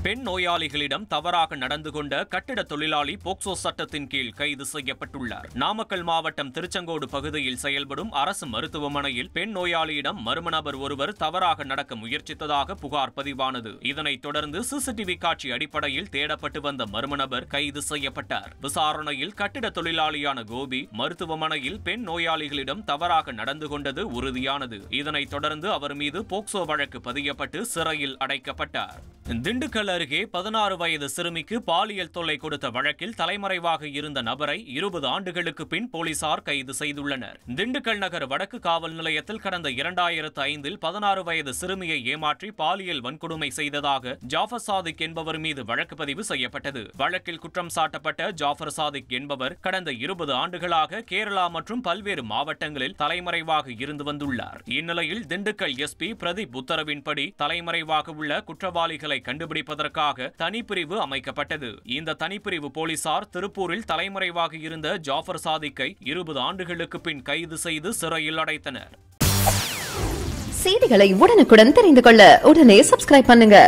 பெண் நோயாளிகளிடம் தவறாக நடந்து கொண்ட கட்டிட தொழிலாளி போக்சோ சட்டத்தின் கீழ் கைது செய்யப்பட்டுள்ளார். நாமக்கல் மாவட்டம் திருச்செங்கோடு பகுதியில் செயல்படும் அரசு மருத்துவமனையில் பெண் நோயாளியிடம் மர்ம நபர் ஒருவர் தவறாக நடக்க முயற்சித்ததாக புகார் பதிவானது. இதனைத் தொடர்ந்து சிசிடிவி காட்சி அடிப்படையில் தேடப்பட்டு வந்த மர்ம நபர் கைது செய்யப்பட்டார். விசாரணையில் கட்டிட தொழிலாளியான கோபி மருத்துவமனையில் பெண் நோயாளிகளிடம் தவறாக நடந்து கொண்டது உறுதியானது. இதனைத் தொடர்ந்து அவர் மீது போக்சோ வழக்கு பதியப்பட்டு சிறையில் அடைக்கப்பட்டார். திண்டுக்கல் அருகே 16 வயது சிறுமிக்கு பாலியல் தொல்லை கொடுத்த வழக்கில் தலைமறைவாக இருந்த நபரை 20 ஆண்டுகளுக்கு பின் போலீசார் கைது செய்துள்ளனர். திண்டுக்கல் நகர் வடக்கு காவல் நிலையத்தில் கடந்த 2005இல் 16 வயது சிறுமியை ஏமாற்றி பாலியல் வன்கொடுமை செய்ததாக ஜாஃபர் சாதிக் என்பவர் மீது வழக்கு பதிவு செய்யப்பட்டது. வழக்கில் குற்றம் சாட்டப்பட்ட ஜாஃபர் சாதிக் என்பவர் கடந்த 20 ஆண்டுகளாக கேரளா மற்றும் பல்வேறு மாவட்டங்களில் தலைமறைவாக இருந்து வந்துள்ளார். இந்நிலையில் திண்டுக்கல் எஸ்பி பிரதீப் உத்தரவின்படி தலைமறைவாக உள்ள குற்றவாளிகளை கண்டுபிடிப்பதற்காக தனிப்பிரிவு அமைக்கப்பட்டது. இந்த தனிப்பிரிவு போலீசார் திருப்பூரில் தலைமறைவாக இருந்த ஜாஃபர் சாதிக்கை 20 ஆண்டுகளுக்கு பின் கைது செய்து சிறையில் அடைத்தனர். செய்திகளை உடனுக்குடன் தெரிந்து கொள்ள உடனே சப்ஸ்கிரைப் பண்ணுங்க.